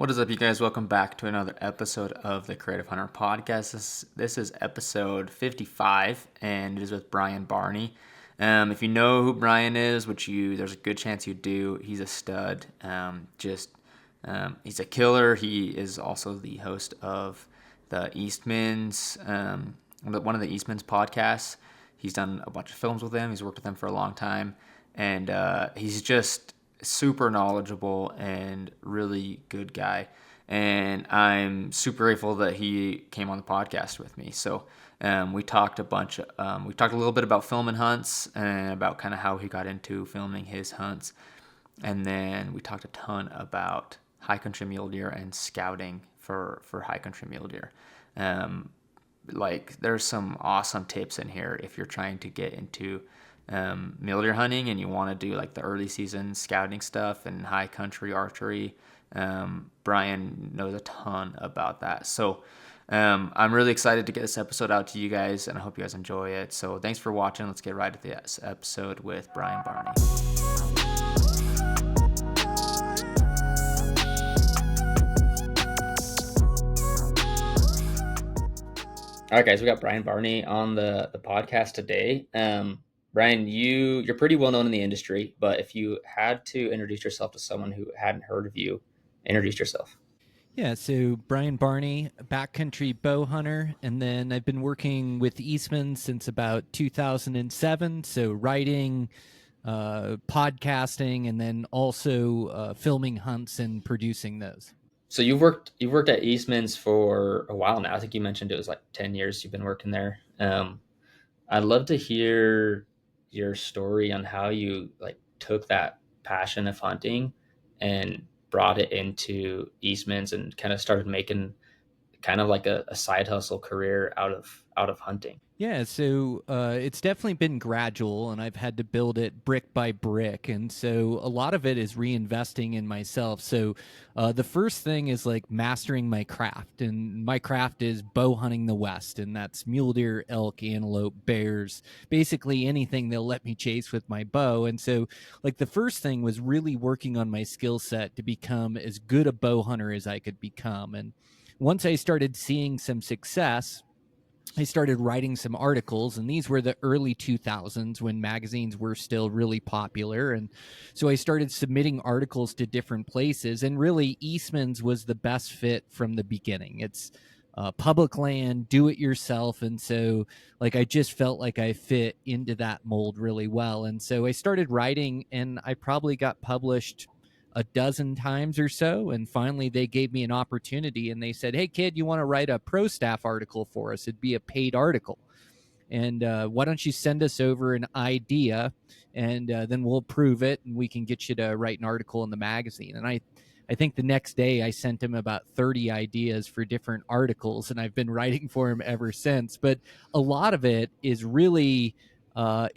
What is up, you guys? Welcome back to another episode of the Creative Hunter podcast. This is episode 55, and it is with Brian Barney. If you know who Brian is, which there's a good chance you do, he's a stud. He's a killer. He is also the host of the Eastman's, one of the Eastman's podcasts. He's done a bunch of films with them. He's worked with them for a long time, and he's just super knowledgeable and really good guy. And I'm super grateful that he came on the podcast with me. So we talked a little bit about film and hunts and about kind of how he got into filming his hunts. And then we talked a ton about high country mule deer and scouting for high country mule deer. There's some awesome tips in here if you're trying to get into mule deer hunting and you want to do like the early season scouting stuff and high country archery. Brian knows a ton about that. So I'm really excited to get this episode out to you guys, and I hope you guys enjoy it. So thanks for watching. Let's get right to this episode with Brian Barney. All right, guys, we got Brian Barney on the podcast today. Brian, you're pretty well known in the industry, but if you had to introduce yourself to someone who hadn't heard of you, introduce yourself. Yeah, so Brian Barney, backcountry bow hunter, and then I've been working with Eastman since about 2007. So writing, podcasting, and then also filming hunts and producing those. So you've worked at Eastman's for a while now. I think you mentioned it was like 10 years you've been working there. I'd love to hear your story on how you took that passion of hunting and brought it into Eastman's and kind of started making kind of like a side hustle career out of hunting. Yeah, so it's definitely been gradual, and I've had to build it brick by brick. And so a lot of it is reinvesting in myself. So the first thing is like mastering my craft. And my craft is bow hunting the West. And that's mule deer, elk, antelope, bears, basically anything they'll let me chase with my bow. And so like the first thing was really working on my skill set to become as good a bow hunter as I could become. And once I started seeing some success, I started writing some articles, and these were the early 2000s when magazines were still really popular. And so I started submitting articles to different places, and really Eastman's was the best fit from the beginning. It's public land, do it yourself. And so like I just felt like I fit into that mold really well. And so I started writing, and I probably got published a dozen times or so, and finally they gave me an opportunity, and they said, "Hey kid, you want to write a pro staff article for us? It'd be a paid article, and why don't you send us over an idea, and then we'll approve it, and we can get you to write an article in the magazine." And I think the next day I sent him about 30 ideas for different articles, and I've been writing for him ever since. But a lot of it is really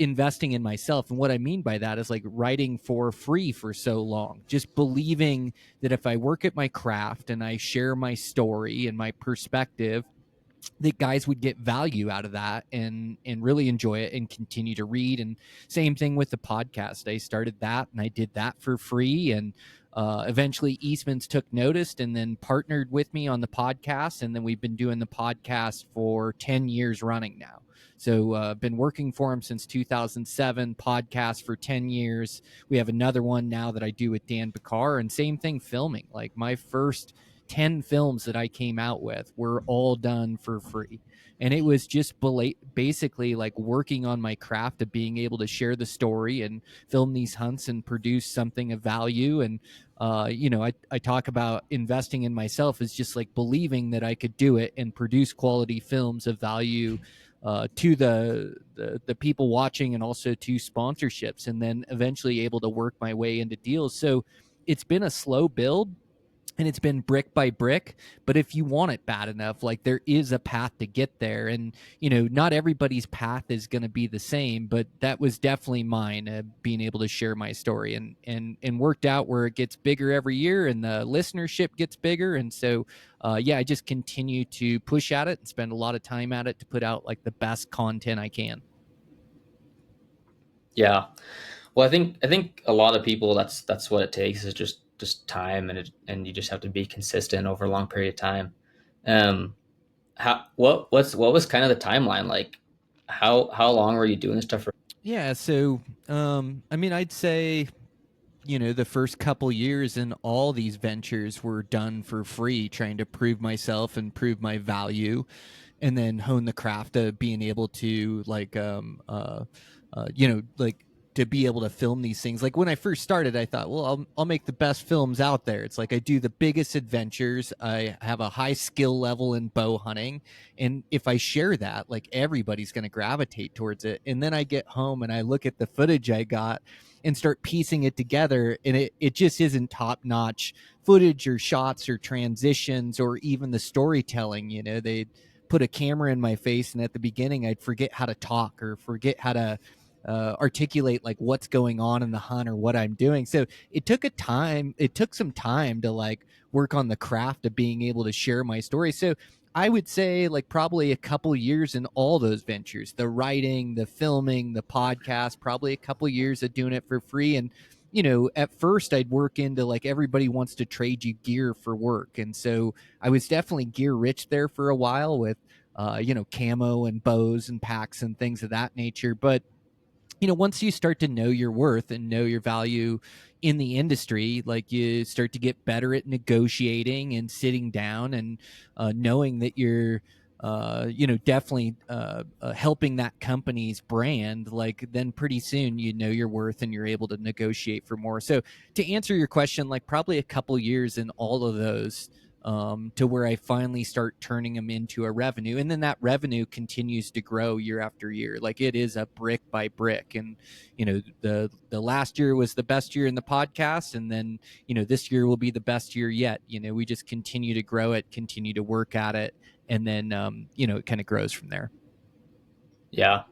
investing in myself. And what I mean by that is like writing for free for so long, just believing that if I work at my craft and I share my story and my perspective, that guys would get value out of that and really enjoy it and continue to read. And same thing with the podcast. I started that and I did that for free. And eventually Eastman's took notice and then partnered with me on the podcast. And then we've been doing the podcast for 10 years running now. So I've been working for him since 2007, podcast for 10 years. We have another one now that I do with Dan Bakar, and same thing filming. Like my first 10 films that I came out with were all done for free. And it was just basically like working on my craft of being able to share the story and film these hunts and produce something of value. And, I talk about investing in myself as just like believing that I could do it and produce quality films of value to the people watching, and also to sponsorships, and then eventually able to work my way into deals. So it's been a slow build, and it's been brick by brick. But if you want it bad enough, like there is a path to get there. And, not everybody's path is going to be the same, but that was definitely mine, being able to share my story and worked out where it gets bigger every year and the listenership gets bigger. And so, I just continue to push at it and spend a lot of time at it to put out like the best content I can. Yeah. Well, I think a lot of people, that's what it takes, is just just time, and you just have to be consistent over a long period of time. Um, what was kind of the timeline like? How long were you doing this stuff for? Yeah, so I mean, I'd say the first couple years in all these ventures were done for free, trying to prove myself and prove my value, and then hone the craft of being able to like to be able to film these things. Like when I first started, I thought, well, I'll make the best films out there. It's like I do the biggest adventures. I have a high skill level in bow hunting, and if I share that, like everybody's going to gravitate towards it. And then I get home and I look at the footage I got and start piecing it together, and it just isn't top notch footage or shots or transitions or even the storytelling. They put a camera in my face, and at the beginning I'd forget how to talk or forget how to articulate like what's going on in the hunt or what I'm doing. So it took some time to like work on the craft of being able to share my story. So I would say like probably a couple years in all those ventures, the writing, the filming, the podcast, probably a couple years of doing it for free. And at first I'd work into like everybody wants to trade you gear for work, and so I was definitely gear rich there for a while with camo and bows and packs and things of that nature. But once you start to know your worth and know your value in the industry, like you start to get better at negotiating and sitting down and knowing that you're definitely helping that company's brand, like then pretty soon you know your worth and you're able to negotiate for more. So to answer your question, like probably a couple years in all of those, to where I finally start turning them into a revenue. And then that revenue continues to grow year after year. Like it is a brick by brick. And, the last year was the best year in the podcast. And then, this year will be the best year yet. We just continue to grow it, continue to work at it. And then, it kind of grows from there. Yeah,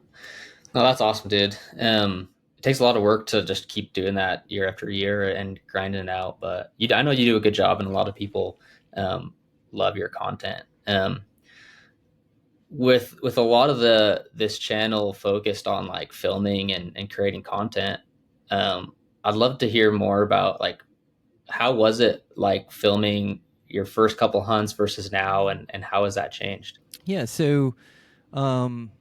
no, that's awesome, dude. It takes a lot of work to just keep doing that year after year and grinding it out. But I know you do a good job, and a lot of people love your content. With a lot of this channel focused on like filming and creating content, I'd love to hear more about like how was it like filming your first couple hunts versus now, and how has that changed? Yeah. So, um,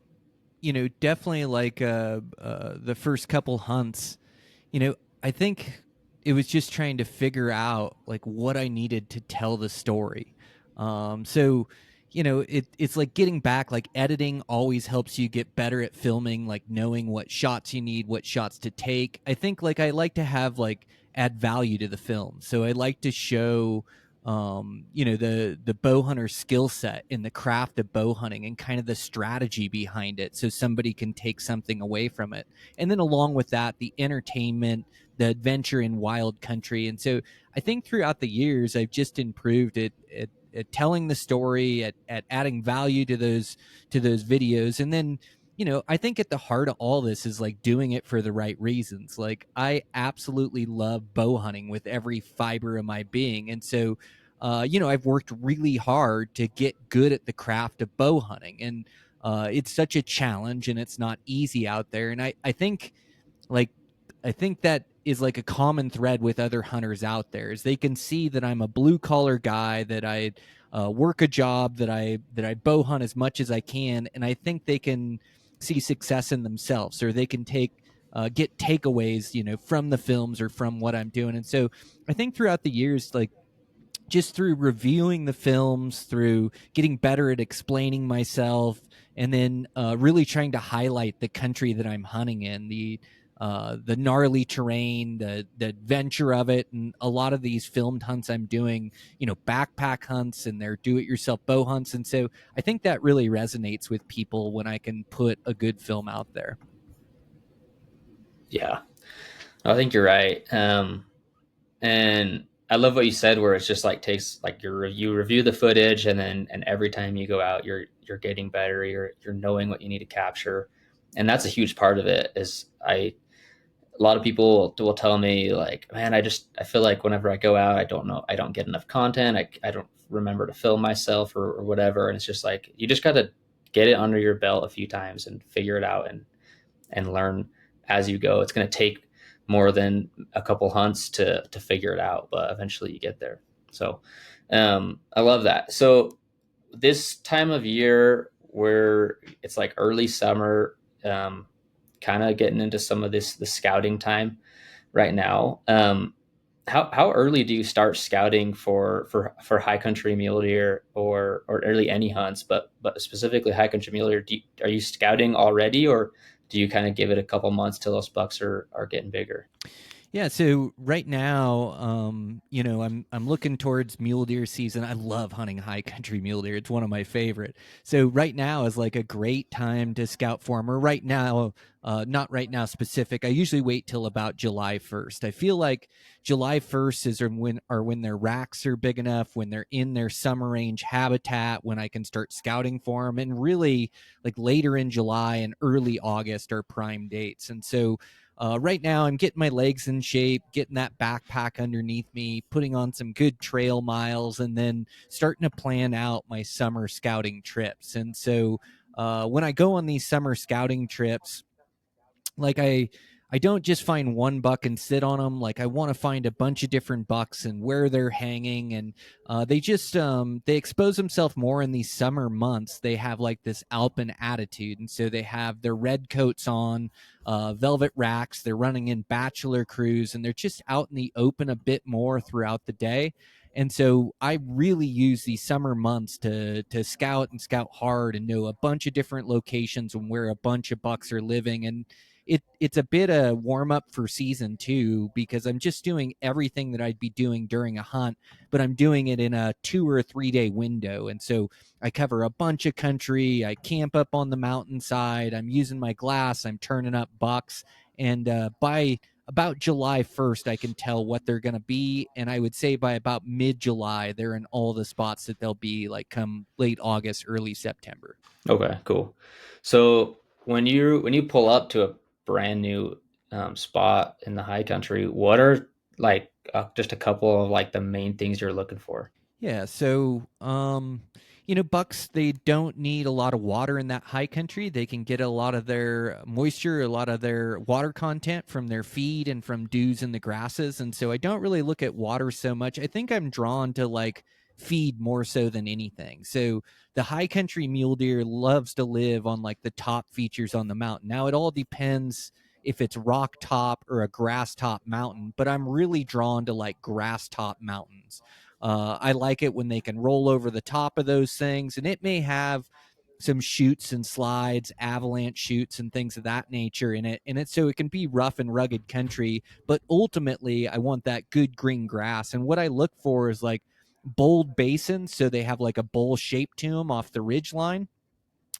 definitely like the first couple hunts, I think it was just trying to figure out like what I needed to tell the story. So, it's like getting back, like editing always helps you get better at filming, like knowing what shots you need, what shots to take. I think like I like to have like add value to the film. So I like to show the bow hunter skill set in the craft of bow hunting and kind of the strategy behind it, so somebody can take something away from it. And then along with that, the entertainment, the adventure in wild country. And so I think throughout the years I've just improved at telling the story, at adding value to those videos. And then I think at the heart of all this is like doing it for the right reasons. Like I absolutely love bow hunting with every fiber of my being. And so, I've worked really hard to get good at the craft of bow hunting. And it's such a challenge and it's not easy out there. And like, I think that is like a common thread with other hunters out there is they can see that I'm a blue collar guy, that I work a job, that I bow hunt as much as I can. And I think they can see success in themselves, or they can get takeaways, from the films or from what I'm doing. And so I think throughout the years, like just through reviewing the films, through getting better at explaining myself, and then really trying to highlight the country that I'm hunting in, the gnarly terrain, the adventure of it. And a lot of these filmed hunts I'm doing, backpack hunts, and they're do-it-yourself bow hunts. And so I think that really resonates with people when I can put a good film out there. Yeah, I think you're right. And I love what you said, where it's just like takes like you review the footage, and every time you go out, you're getting better. You're knowing what you need to capture, and that's a huge part of it. A lot of people will tell me like, man, I feel like whenever I go out, I don't get enough content. I don't remember to film myself or whatever. And it's just like, you just got to get it under your belt a few times and figure it out and learn as you go. It's going to take more than a couple hunts to figure it out, but eventually you get there. So I love that. So this time of year where it's like early summer, kind of getting into some of the scouting time right now. How early do you start scouting for high country mule deer or really any hunts, but specifically high country mule deer? Are you scouting already, or do you kind of give it a couple months till those bucks are getting bigger? Yeah, so right now, I'm looking towards mule deer season. I love hunting high country mule deer; it's one of my favorite. So right now is like a great time to scout for them. Or right now, not right now specific. I usually wait till about July 1st. I feel like July 1st is when their racks are big enough, when they're in their summer range habitat, when I can start scouting for them, and really like later in July and early August are prime dates. And so right now, I'm getting my legs in shape, getting that backpack underneath me, putting on some good trail miles, and then starting to plan out my summer scouting trips. And so when I go on these summer scouting trips, like I don't just find one buck and sit on them. Like I want to find a bunch of different bucks and where they're hanging, and they expose themselves more in these summer months. They have like this alpine attitude, and so they have their red coats on, velvet racks. They're running in bachelor crews, and they're just out in the open a bit more throughout the day. And so I really use these summer months to scout and scout hard and know a bunch of different locations and where a bunch of bucks are living. And it's a bit of warm up for season 2 because I'm just doing everything that I'd be doing during a hunt, but I'm doing it in a 2 or 3 day window. And so I cover a bunch of country. I camp up on the mountainside. I'm using my glass. I'm turning up bucks. And by about July 1st, I can tell what they're going to be. And I would say by about mid-July, they're in all the spots that they'll be like come late August, early September. Okay, cool. So when you pull up to a brand new spot in the high country, what are like just a couple of like the main things you're looking for? Yeah, so bucks, they don't need a lot of water in that high country. They can get a lot of their moisture, a lot of their water content from their feed and from dews in the grasses. And so I don't really look at water so much. I think I'm drawn to like feed more so than anything. So the high country mule deer loves to live on like the top features on the mountain. Now it all depends if it's rock top or a grass top mountain, but I'm really drawn to like grass top mountains. I like it when they can roll over the top of those things, and it may have some chutes and slides, avalanche chutes and things of that nature in it. And it's so it can be rough and rugged country, but ultimately I want that good green grass. And what I look for is like bold basins, so they have like a bowl shape to them off the ridge line.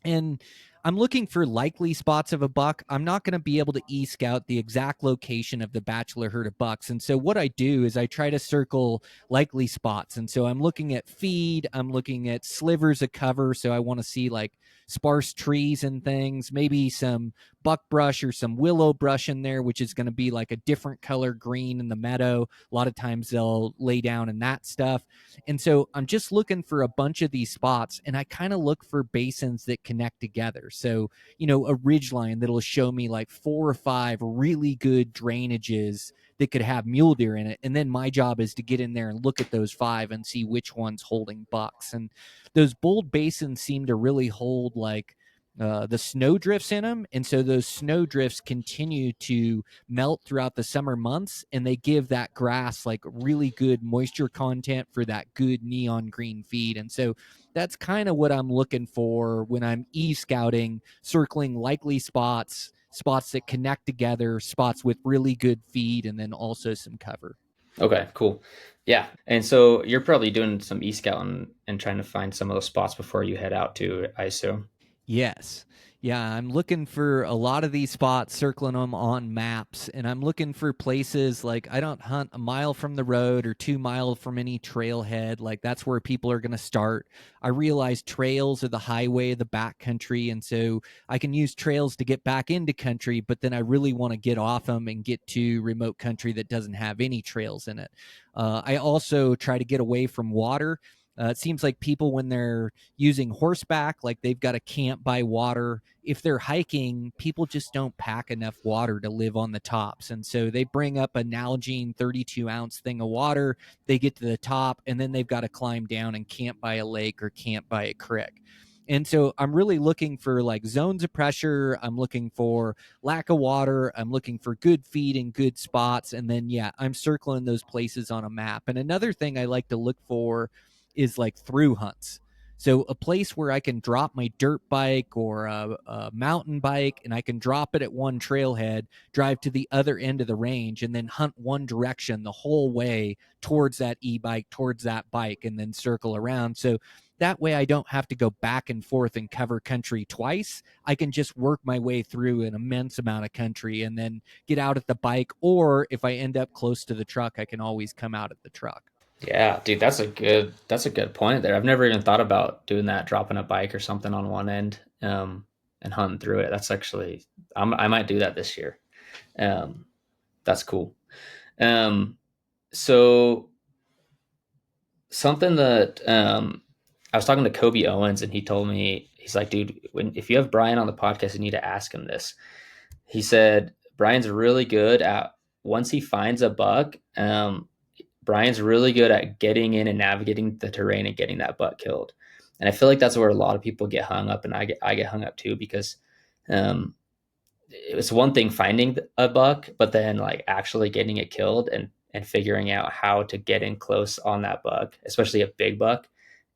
And I'm looking for likely spots of a buck. I'm not going to be able to e-scout the exact location of the bachelor herd of bucks. And so what I do is I try to circle likely spots. And so I'm looking at feed, I'm looking at slivers of cover. So I want to see like sparse trees and things, maybe some buck brush or some willow brush in there, which is going to be like a different color green in the meadow. A lot of times they'll lay down in that stuff. And so I'm just looking for a bunch of these spots, and I kind of look for basins that connect together. So, a ridge line that'll show me like 4 or 5 really good drainages that could have mule deer in it. And then my job is to get in there and look at those 5 and see which one's holding bucks. And those bold basins seem to really hold like the snow drifts in them. And so those snow drifts continue to melt throughout the summer months, and they give that grass like really good moisture content for that good neon green feed. And so that's kind of what I'm looking for when I'm e-scouting, circling likely spots that connect together, spots with really good feed, and then also some cover. Okay, cool. Yeah. And so you're probably doing some e-scouting and trying to find some of those spots before you head out to, I assume. Yes. Yeah, I'm looking for a lot of these spots, circling them on maps, and I'm looking for places like I don't hunt a mile from the road or 2 miles from any trailhead. Like that's where people are going to start. I realize trails are the highway of the backcountry, and so I can use trails to get back into country, but then I really want to get off them and get to remote country that doesn't have any trails in it. I also try to get away from water. It seems like people, when they're using horseback, like they've got to camp by water. If they're hiking, people just don't pack enough water to live on the tops. And so they bring up a Nalgene 32-ounce thing of water. They get to the top, and then they've got to climb down and camp by a lake or camp by a creek. And so I'm really looking for like zones of pressure. I'm looking for lack of water. I'm looking for good feed and good spots. And then, yeah, I'm circling those places on a map. And another thing I like to look for is like through hunts. So a place where I can drop my dirt bike or a mountain bike, and I can drop it at one trailhead, drive to the other end of the range, and then hunt one direction the whole way towards that e-bike, towards that bike, and then circle around. So that way I don't have to go back and forth and cover country twice. I can just work my way through an immense amount of country and then get out at the bike. Or if I end up close to the truck, I can always come out at the truck. Yeah, dude, that's a good point there. I've never even thought about doing that, dropping a bike or something on one end, and hunting through it. That's actually, I might do that this year. That's cool. So something that I was talking to Kobe Owens, and he told me, he's like, dude, if you have Brian on the podcast, you need to ask him this. He said Brian's really good at, once he finds a buck, Brian's really good at getting in and navigating the terrain and getting that buck killed. And I feel like that's where a lot of people get hung up, and I get hung up too, because it's one thing finding a buck, but then like actually getting it killed and figuring out how to get in close on that buck, especially a big buck,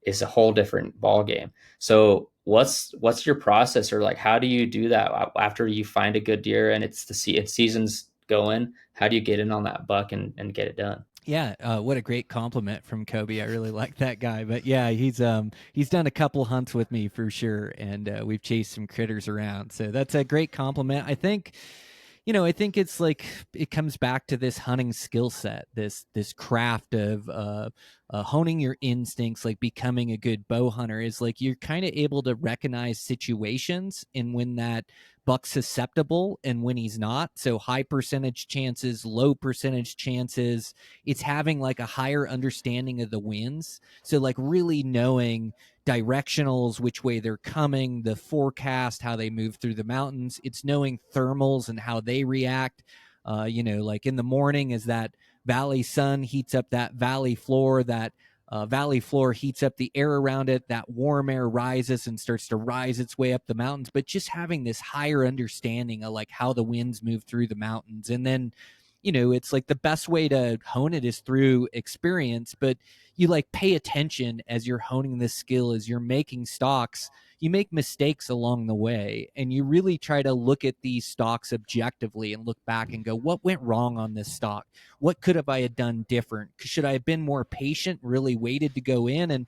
is a whole different ball game. So what's your process, or like how do you do that after you find a good deer and it's season's going? How do you get in on that buck and get it done? Yeah, what a great compliment from Kobe. I really like that guy. But yeah, he's done a couple hunts with me for sure, and we've chased some critters around. So that's a great compliment. I think it's like it comes back to this hunting skill set, this craft of honing your instincts, like becoming a good bow hunter. Is like you're kind of able to recognize situations and when that buck's susceptible and when he's not. So high percentage chances, low percentage chances. It's having like a higher understanding of the winds. So like really knowing directionals, which way they're coming, the forecast, how they move through the mountains. It's knowing thermals and how they react. Like in the morning, as that valley sun heats up that valley floor, that valley floor heats up the air around it, that warm air rises and starts to rise its way up the mountains. But just having this higher understanding of like how the winds move through the mountains. And then it's like the best way to hone it is through experience, but you like pay attention as you're honing this skill, as you're making stocks. You make mistakes along the way, and you really try to look at these stocks objectively and look back and go, what went wrong on this stock? What could have I had done different? Should I have been more patient, really waited to go in? And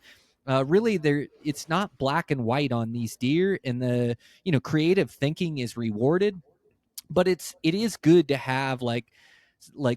really it's not black and white on these deer, and the creative thinking is rewarded, but it is good to have like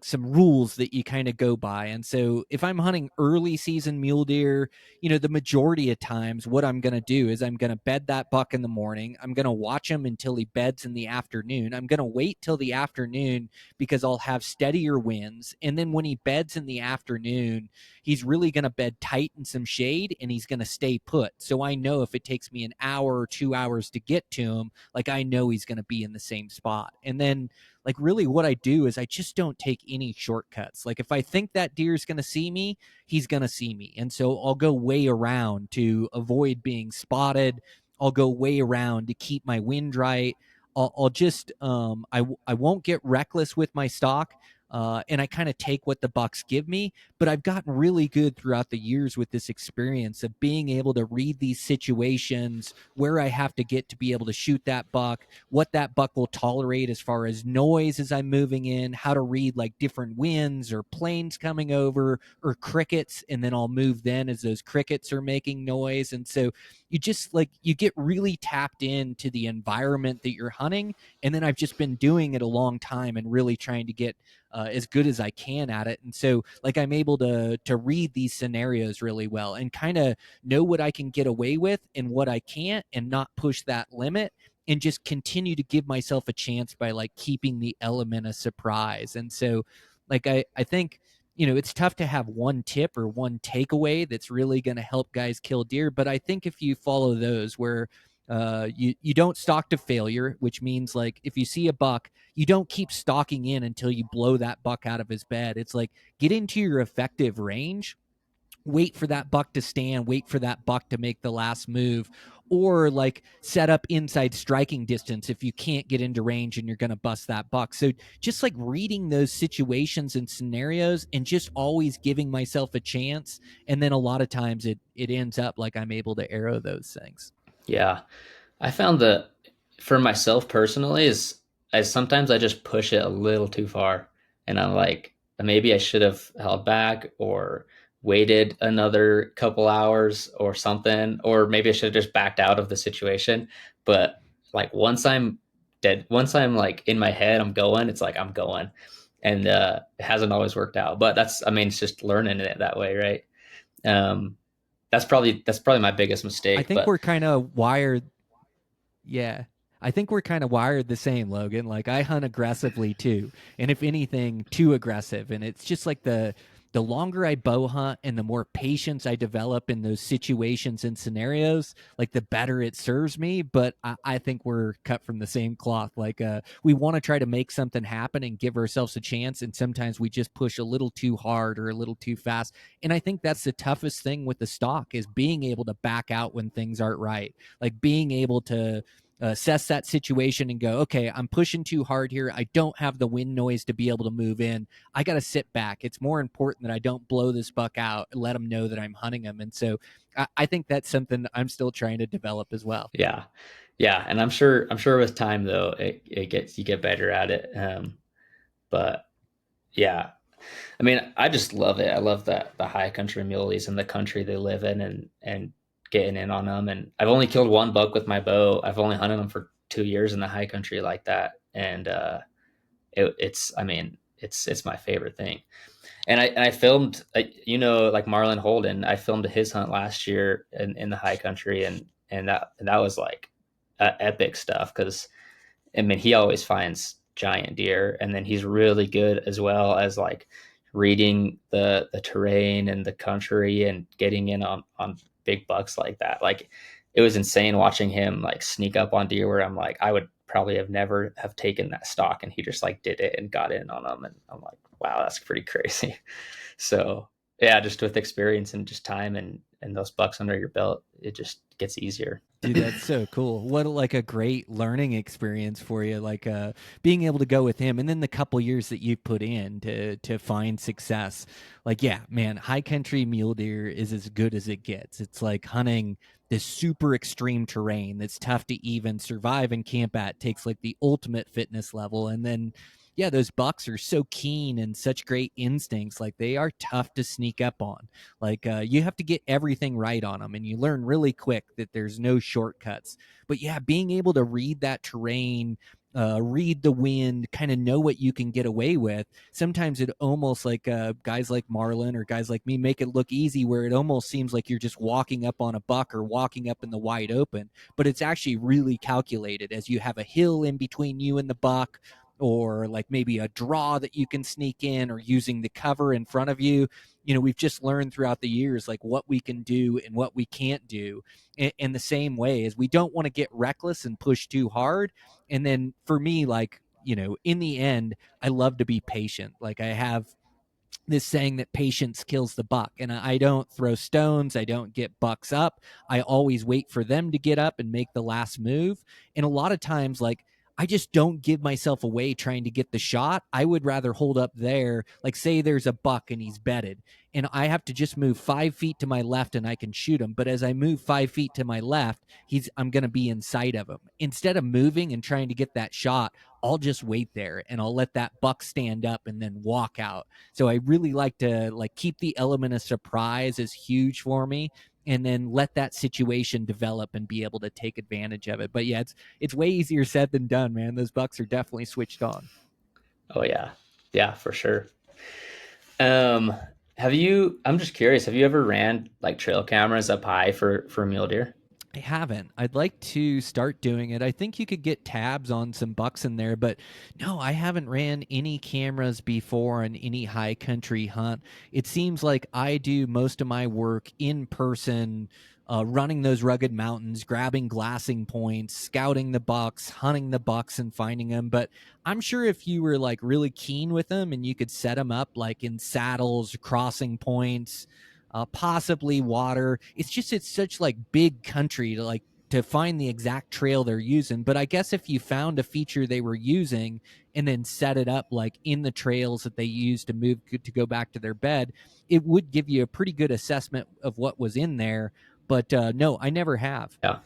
some rules that you kind of go by. And so if I'm hunting early season mule deer, the majority of times what I'm going to do is I'm going to bed that buck in the morning. I'm going to watch him until he beds in the afternoon. I'm going to wait till the afternoon because I'll have steadier winds. And then when he beds in the afternoon, he's really going to bed tight in some shade, and he's going to stay put. So I know if it takes me an hour or 2 hours to get to him, like I know he's going to be in the same spot. And then like really what I do is I just don't take any shortcuts. Like if I think that deer is going to see me, he's going to see me. And so I'll go way around to avoid being spotted. I'll go way around to keep my wind right. I'll just, I won't get reckless with my stock. And I kind of take what the bucks give me, but I've gotten really good throughout the years with this experience of being able to read these situations, where I have to get to be able to shoot that buck, what that buck will tolerate as far as noise as I'm moving in, how to read like different winds or planes coming over or crickets. And then I'll move then as those crickets are making noise. And so you just like, you get really tapped into the environment that you're hunting. And then I've just been doing it a long time and really trying to get as good as I can at it. And so like I'm able to read these scenarios really well and kind of know what I can get away with and what I can't, and not push that limit, and just continue to give myself a chance by like keeping the element of surprise. And so like I think it's tough to have one tip or one takeaway that's really going to help guys kill deer. But I think if you follow those where you don't stalk to failure, which means like if you see a buck, you don't keep stalking in until you blow that buck out of his bed. It's like get into your effective range, wait for that buck to stand, wait for that buck to make the last move, or like set up inside striking distance if you can't get into range and you're going to bust that buck. So just like reading those situations and scenarios and just always giving myself a chance. And then a lot of times it ends up like I'm able to arrow those things. Yeah. I found that for myself personally is I sometimes I just push it a little too far, and I'm like, maybe I should have held back or waited another couple hours or something, or maybe I should have just backed out of the situation. But like once I'm dead, once I'm like in my head, I'm going, it's like I'm going. And it hasn't always worked out. But that's, I mean, it's just learning it that way, right? That's probably my biggest I mistake. think But we're kind of wired. Yeah. I think we're kind of wired the same, Logan. Like I hunt aggressively too. And if anything, too aggressive. And it's just like the longer I bow hunt and the more patience I develop in those situations and scenarios, like the better it serves me. But I think we're cut from the same cloth. Like we want to try to make something happen and give ourselves a chance. And sometimes we just push a little too hard or a little too fast. And I think that's the toughest thing with the stock is being able to back out when things aren't right. Like being able to assess that situation and go, okay, I'm pushing too hard here. I don't have the wind noise to be able to move in. I got to sit back. It's more important that I don't blow this buck out and let him know that I'm hunting him. And so I think that's something I'm still trying to develop as well. yeah, yeah, and I'm sure with time though, you get better at it. But yeah, I mean, I just love it. I love that the high country muleys and the country they live in, and getting in on them. And I've only killed one buck with my bow. I've only hunted them for 2 years in the high country like that, and it's I mean, it's my favorite thing. And I filmed, like Marlon Holden. I filmed his hunt last year in the high country, and that was like epic stuff because I mean he always finds giant deer, and then he's really good as well as like reading the terrain and the country and getting in on big bucks like that. Like it was insane watching him like sneak up on deer where I'm like I would probably have never have taken that stock, and he just like did it and got in on them, and I'm like, wow, that's pretty crazy. So yeah, just with experience and just time and those bucks under your belt, it just gets easier. Dude, that's so cool. What like a great learning experience for you, like being able to go with him and then the couple years that you've put in to find success. Like, yeah, man, high country mule deer is as good as it gets. It's like hunting this super extreme terrain that's tough to even survive and camp at. Takes like the ultimate fitness level. And then yeah, those bucks are so keen and such great instincts. Like they are tough to sneak up on. Like you have to get everything right on them, and you learn really quick that there's no shortcuts. But yeah, being able to read that terrain, read the wind, kind of know what you can get away with. Sometimes it almost like guys like Marlin or guys like me make it look easy, where it almost seems like you're just walking up on a buck or walking up in the wide open. But it's actually really calculated as you have a hill in between you and the buck, or like maybe a draw that you can sneak in, or using the cover in front of you. We've just learned throughout the years like what we can do and what we can't do. In the same way as we don't want to get reckless and push too hard. And then for me, like, in the end, I love to be patient. Like I have this saying that patience kills the buck, and I don't throw stones. I don't get bucks up. I always wait for them to get up and make the last move. And a lot of times, like, I just don't give myself away trying to get the shot. I would rather hold up there, like say there's a buck and he's bedded, and I have to just move 5 feet to my left and I can shoot him. But as I move 5 feet to my left, I'm going to be in sight of him. Instead of moving and trying to get that shot, I'll just wait there and I'll let that buck stand up and then walk out. So I really like to like keep the element of surprise is huge for me, and then let that situation develop and be able to take advantage of it. But yeah, it's way easier said than done, man. Those bucks are definitely switched on. Oh yeah, yeah, for sure. I'm just curious, have you ever ran like trail cameras up high for mule deer? I haven't. I'd like to start doing it. I think you could get tabs on some bucks in there, but no, I haven't ran any cameras before on any high country hunt. It seems like I do most of my work in person, running those rugged mountains, grabbing glassing points, scouting the bucks, hunting the bucks, and finding them. But I'm sure if you were like really keen with them and you could set them up like in saddles, crossing points, possibly water. It's such like big country to like to find the exact trail they're using. But I guess if you found a feature they were using and then set it up like in the trails that they use to move to go back to their bed, it would give you a pretty good assessment of what was in there. But no, I never have. Yeah,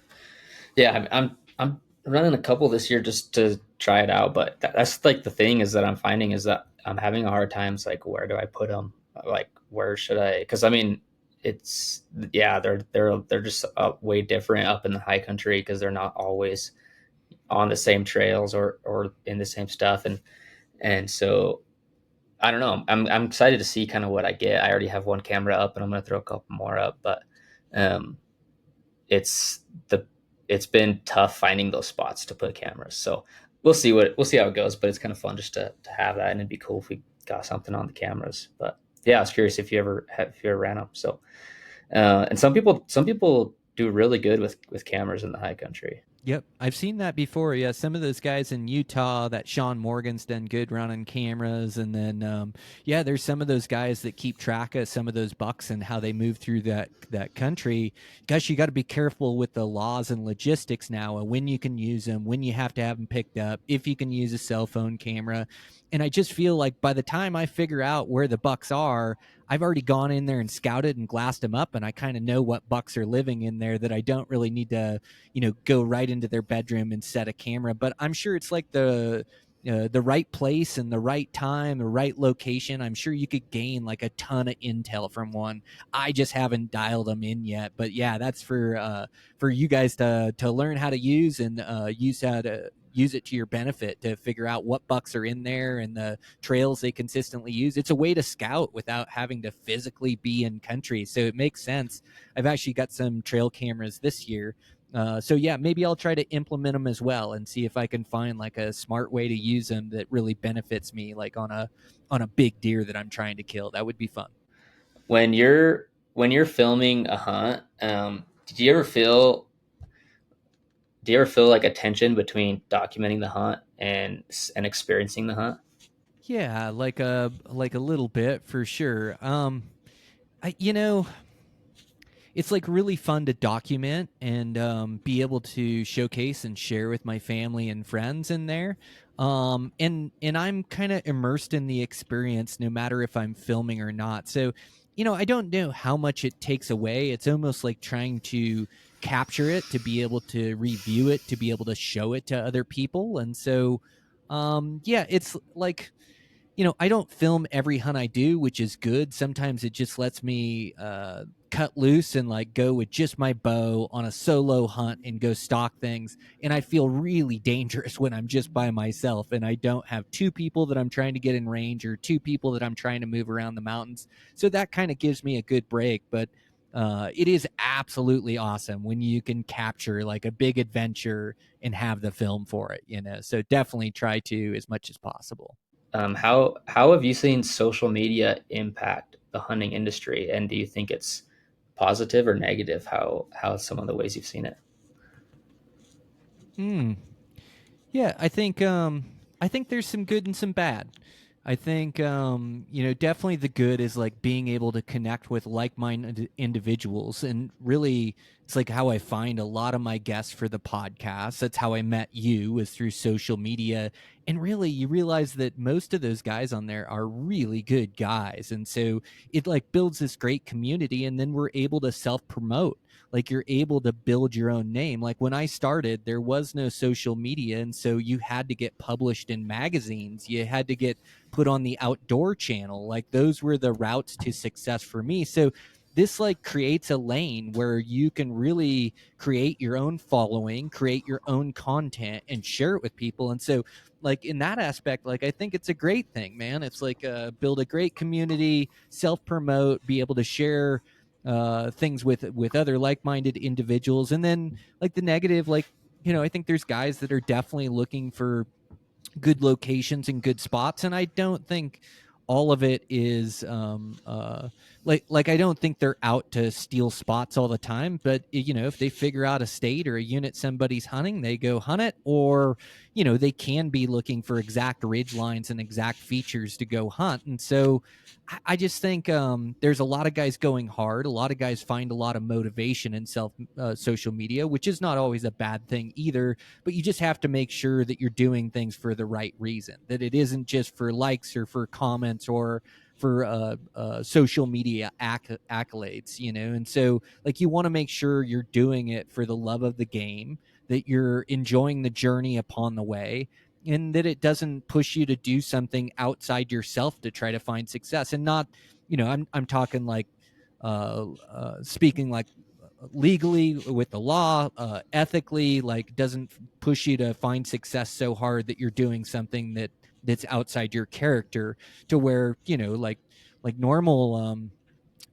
yeah. I'm running a couple this year just to try it out, but that's like the thing is that I'm finding is that I'm having a hard time. It's like, where do I put them? Like, where should I? Because I mean, it's yeah, they're just way different up in the high country because they're not always on the same trails or in the same stuff, and so I don't know. I'm excited to see kind of what I get. I already have one camera up, and I'm gonna throw a couple more up, but um, it's the it's been tough finding those spots to put cameras. So we'll see how it goes. But it's kind of fun just to have that, and it'd be cool if we got something on the cameras. But yeah, I was curious if you ever ran them. So and some people do really good with cameras in the high country. Yep, I've seen that before. Yeah, some of those guys in Utah, that Sean Morgan's done good running cameras, and then yeah, there's some of those guys that keep track of some of those bucks and how they move through that country. Gosh, you got to be careful with the laws and logistics now, and when you can use them, when you have to have them picked up, if you can use a cell phone camera. And I just feel like by the time I figure out where the bucks are, I've already gone in there and scouted and glassed them up, and I kind of know what bucks are living in there that I don't really need to, go right into their bedroom and set a camera. But I'm sure it's like the right place and the right time, the right location. I'm sure you could gain like a ton of intel from one. I just haven't dialed them in yet. But yeah, that's for you guys to learn how to use and use how to use it to your benefit to figure out what bucks are in there and the trails they consistently use. It's a way to scout without having to physically be in country. So it makes sense. I've actually got some trail cameras this year. So yeah, maybe I'll try to implement them as well and see if I can find like a smart way to use them that really benefits me, like on a big deer that I'm trying to kill. That would be fun. When you're filming a hunt, do you ever feel like a tension between documenting the hunt and experiencing the hunt? Yeah, like a little bit for sure. I it's like really fun to document and be able to showcase and share with my family and friends in there. And I'm kind of immersed in the experience no matter if I'm filming or not. So, I don't know how much it takes away. It's almost like trying to capture it to be able to review it, to be able to show it to other people. And so, yeah, it's like, I don't film every hunt I do, which is good. Sometimes it just lets me cut loose and like go with just my bow on a solo hunt and go stalk things. And I feel really dangerous when I'm just by myself and I don't have two people that I'm trying to get in range or two people that I'm trying to move around the mountains. So that kind of gives me a good break. But it is absolutely awesome when you can capture like a big adventure and have the film for it. So definitely try to as much as possible. How have you seen social media impact the hunting industry, and do you think it's positive or negative? How some of the ways you've seen it? Hmm. Yeah, I think there's some good and some bad. I think definitely the good is like being able to connect with like-minded individuals, and really it's like how I find a lot of my guests for the podcast. That's how I met you, is through social media. And really you realize that most of those guys on there are really good guys. And so it like builds this great community, and then we're able to self-promote. Like you're able to build your own name. Like when I started, there was no social media, and so you had to get published in magazines. You had to get put on the outdoor channel. Like those were the routes to success for me. So this like creates a lane where you can really create your own following, create your own content and share it with people. And so like in that aspect, like I think it's a great thing, man. It's like build a great community, self promote, be able to share things with other like-minded individuals. And then like the negative, like, I think there's guys that are definitely looking for good locations and good spots, and I don't think all of it is like I don't think they're out to steal spots all the time, but if they figure out a state or a unit somebody's hunting, they go hunt it. Or they can be looking for exact ridge lines and exact features to go hunt. And so I just think there's a lot of guys going hard. A lot of guys find a lot of motivation in social media, which is not always a bad thing either. But you just have to make sure that you're doing things for the right reason, that it isn't just for likes or for comments or for social media accolades, And so, like, you want to make sure you're doing it for the love of the game, that you're enjoying the journey upon the way, and that it doesn't push you to do something outside yourself to try to find success. And not, I'm talking like speaking like legally with the law, ethically, like doesn't push you to find success so hard that you're doing something that's outside your character, to where like normal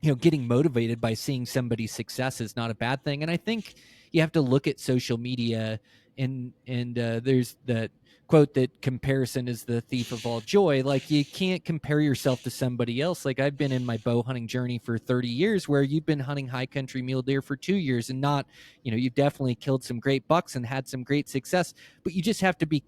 getting motivated by seeing somebody's success is not a bad thing. And I think you have to look at social media, and there's that quote that comparison is the thief of all joy. Like, you can't compare yourself to somebody else. Like, I've been in my bow hunting journey for 30 years, where you've been hunting high country mule deer for 2 years, and not, you've definitely killed some great bucks and had some great success, but you just have to be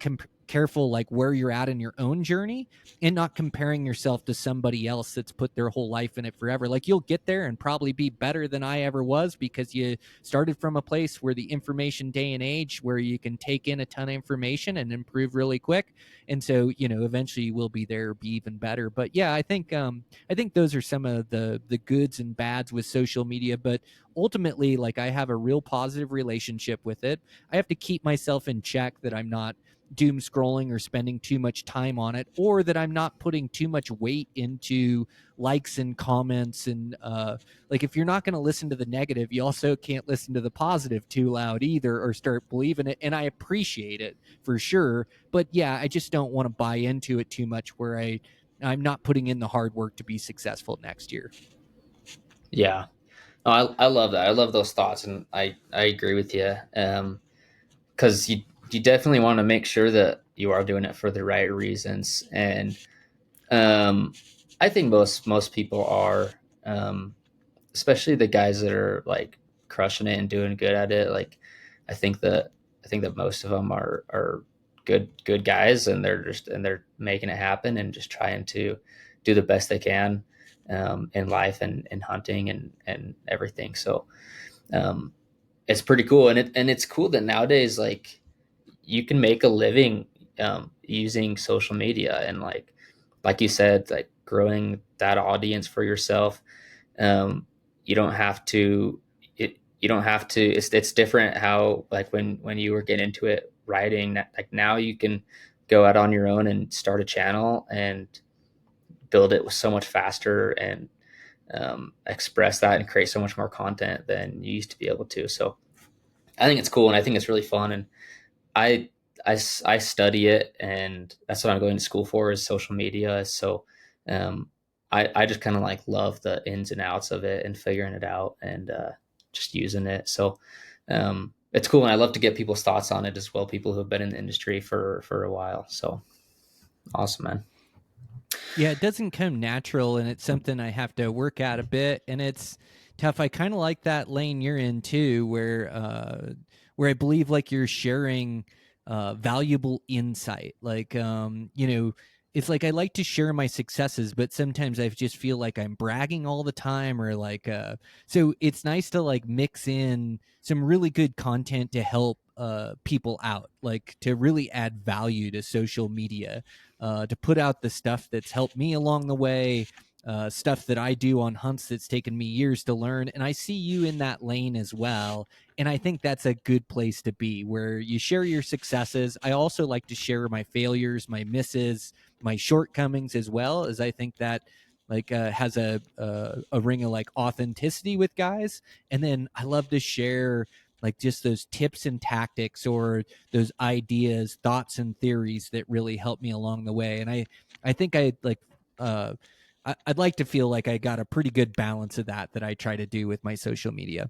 careful, like, where you're at in your own journey, and not comparing yourself to somebody else that's put their whole life in it forever. Like, you'll get there and probably be better than I ever was, because you started from a place where the information day and age where you can take in a ton of information and improve really quick. And so, eventually you will be there, be even better. But yeah, I think those are some of the goods and bads with social media. But ultimately, like, I have a real positive relationship with it. I have to keep myself in check that I'm not doom scrolling or spending too much time on it, or that I'm not putting too much weight into likes and comments. And like, if you're not going to listen to the negative, you also can't listen to the positive too loud either, or start believing it. And I appreciate it for sure, but yeah, I just don't want to buy into it too much, where I'm not putting in the hard work to be successful next year. Yeah. No, I love that. I love those thoughts, and I agree with you. Because you definitely want to make sure that you are doing it for the right reasons. And I think most people are, especially the guys that are like crushing it and doing good at it. Like, I think that most of them are good guys, and they're making it happen and just trying to do the best they can in life and in hunting and everything. So it's pretty cool. And it's cool that nowadays, like, you can make a living using social media, and like you said, like, growing that audience for yourself. You don't have to you don't have to it's different how, like, when you were getting into it writing, like, now you can go out on your own and start a channel and build it so much faster, and express that and create so much more content than you used to be able to. So I think it's cool, and I think it's really fun. And I I study it, and that's what I'm going to school for, is social media. So I just kind of like love the ins and outs of it and figuring it out, and just using it. So it's cool, and I love to get people's thoughts on it as well. People who have been in the industry for a while. So awesome, man. Yeah, it doesn't come natural, and it's something I have to work at a bit, and it's tough. I kind of like that lane you're in too, where I believe, like, you're sharing valuable insight. Like, it's like I like to share my successes, but sometimes I just feel like I'm bragging all the time, or like, so it's nice to like mix in some really good content to help people out, like to really add value to social media, to put out the stuff that's helped me along the way, stuff that I do on hunts that's taken me years to learn. And I see you in that lane as well. And I think that's a good place to be, where you share your successes. I also like to share my failures, my misses, my shortcomings as well, as I think that like has a ring of like authenticity with guys. And then I love to share like just those tips and tactics, or those ideas, thoughts and theories that really help me along the way. And I think I like I'd like to feel like I got a pretty good balance of that I try to do with my social media.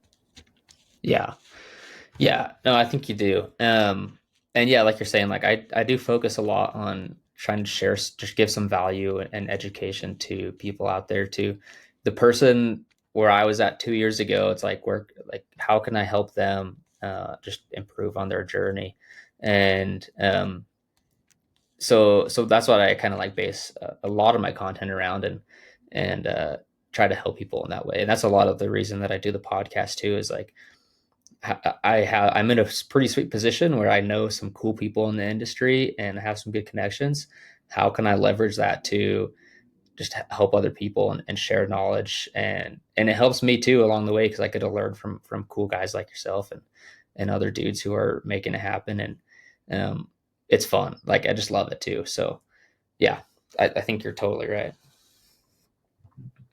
Yeah. Yeah. No, I think you do. And yeah, like you're saying, like I do focus a lot on trying to share, just give some value and education to people out there too. The person where I was at 2 years ago, it's like, how can I help them just improve on their journey? And so that's what I kind of like base a lot of my content around, and try to help people in that way. And that's a lot of the reason that I do the podcast too, is like I'm in a pretty sweet position where I know some cool people in the industry and have some good connections. How can I leverage that to just help other people and share knowledge, and it helps me too along the way, because I get to learn from cool guys like yourself and other dudes who are making it happen. And it's fun. Like I just love it too. So yeah, I think you're totally right.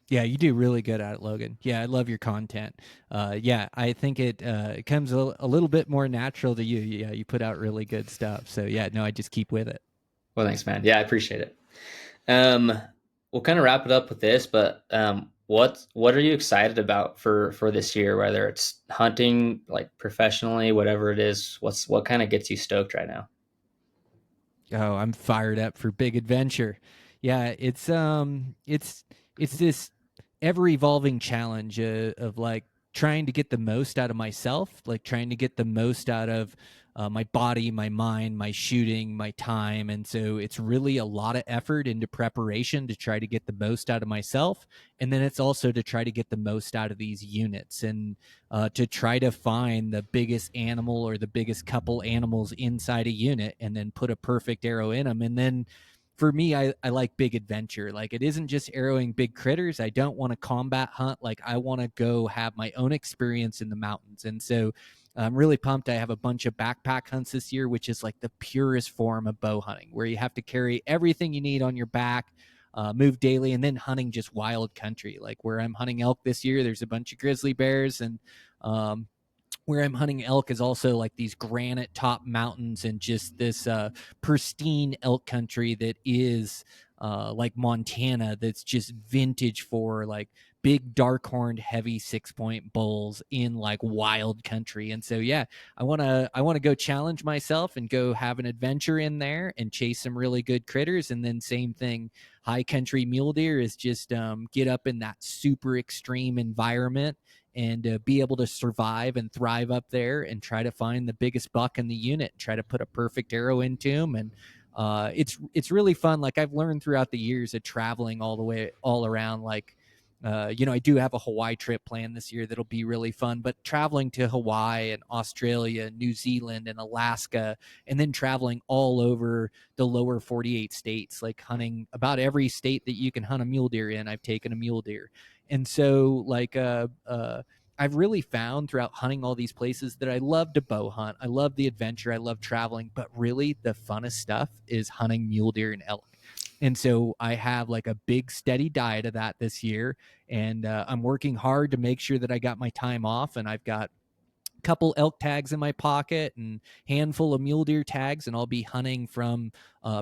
Yeah, you do really good at it, Logan. Yeah, I love your content. Yeah, I think it comes a little bit more natural to you. Yeah, you put out really good stuff. So yeah, no, I just keep with it. Well, thanks, man. Yeah, I appreciate it. Um, we'll kind of wrap it up with this, but what are you excited about for this year? Whether it's hunting, like professionally, whatever it is, what kind of gets you stoked right now? Oh, I'm fired up for big adventure. Yeah, it's this ever evolving challenge of like trying to get the most out of myself, like trying to get the most out of my body, my mind, my shooting, my time. And so it's really a lot of effort into preparation to try to get the most out of myself. And then it's also to try to get the most out of these units, and to try to find the biggest animal or the biggest couple animals inside a unit and then put a perfect arrow in them. And then for me, I like big adventure. Like it isn't just arrowing big critters. I don't want to combat hunt. Like I want to go have my own experience in the mountains. And so I'm really pumped. I have a bunch of backpack hunts this year, which is like the purest form of bow hunting, where you have to carry everything you need on your back, move daily, and then hunting just wild country. Like where I'm hunting elk this year, there's a bunch of grizzly bears, and where I'm hunting elk is also like these granite top mountains and just this pristine elk country that is like Montana, that's just vintage for like big dark horned heavy 6-point bulls in like wild country. And so yeah, I want to go challenge myself and go have an adventure in there and chase some really good critters. And then same thing, high country mule deer is just get up in that super extreme environment and be able to survive and thrive up there and try to find the biggest buck in the unit, try to put a perfect arrow into him. And it's really fun. Like I've learned throughout the years of traveling all around, like I do have a Hawaii trip planned this year that'll be really fun, but traveling to Hawaii and Australia, New Zealand and Alaska, and then traveling all over the lower 48 states, like hunting about every state that you can hunt a mule deer in, I've taken a mule deer. And so like I've really found throughout hunting all these places that I love to bow hunt. I love the adventure. I love traveling, but really the funnest stuff is hunting mule deer and elk. And so I have like a big steady diet of that this year. And I'm working hard to make sure that I got my time off, and I've got a couple elk tags in my pocket and handful of mule deer tags, and I'll be hunting from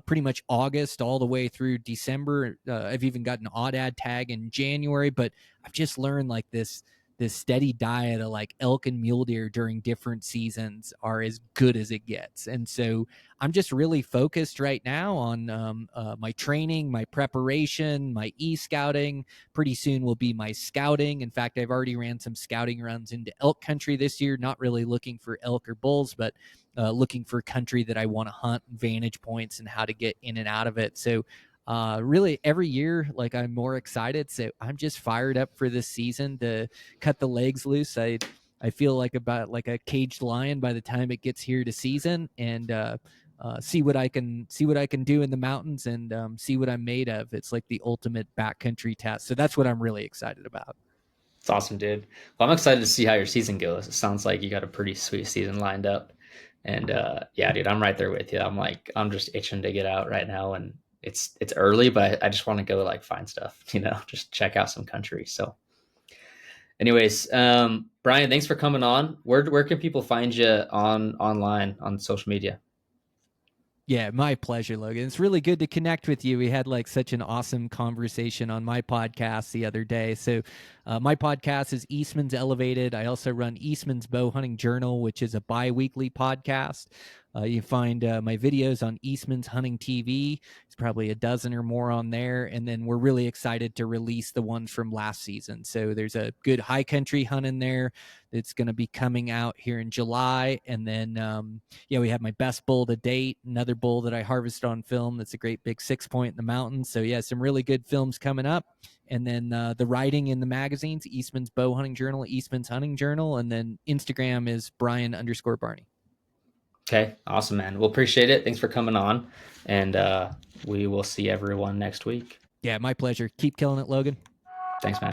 pretty much August all the way through December. I've even got an oddad tag in January, but I've just learned like this steady diet of like elk and mule deer during different seasons are as good as it gets. And so I'm just really focused right now on my training, my preparation, my e-scouting. Pretty soon will be my scouting. In fact, I've already ran some scouting runs into elk country this year, not really looking for elk or bulls, but looking for country that I want to hunt, vantage points, and how to get in and out of it. So really every year, like I'm more excited. So I'm just fired up for this season to cut the legs loose. I feel like about like a caged lion by the time it gets here to season, and see what I can do in the mountains, and see what I'm made of. It's like the ultimate backcountry test. So that's what I'm really excited about. It's awesome, dude. Well, I'm excited to see how your season goes. It sounds like you got a pretty sweet season lined up. And yeah, dude, I'm right there with you. I'm just itching to get out right now, and it's early, but I just want to go like find stuff, just check out some country. So anyways, Brian, thanks for coming on. Where can people find you online on social media? Yeah, my pleasure, Logan. It's really good to connect with you. We had like such an awesome conversation on my podcast the other day. So, my podcast is Eastman's Elevated. I also run Eastman's Bow Hunting Journal, which is a bi-weekly podcast. You find my videos on Eastman's Hunting TV. It's probably a dozen or more on there. And then we're really excited to release the ones from last season. So there's a good high country hunt in there that's going to be coming out here in July. And then, we have my best bull to date, another bull that I harvested on film. That's a great big 6-point in the mountains. So yeah, some really good films coming up. And then the writing in the magazines, Eastman's Bow Hunting Journal, Eastman's Hunting Journal. And then Instagram is Brian_Barney. Okay, awesome, man. We'll appreciate it. Thanks for coming on, and we will see everyone next week. Yeah, my pleasure. Keep killing it, Logan. Thanks, man.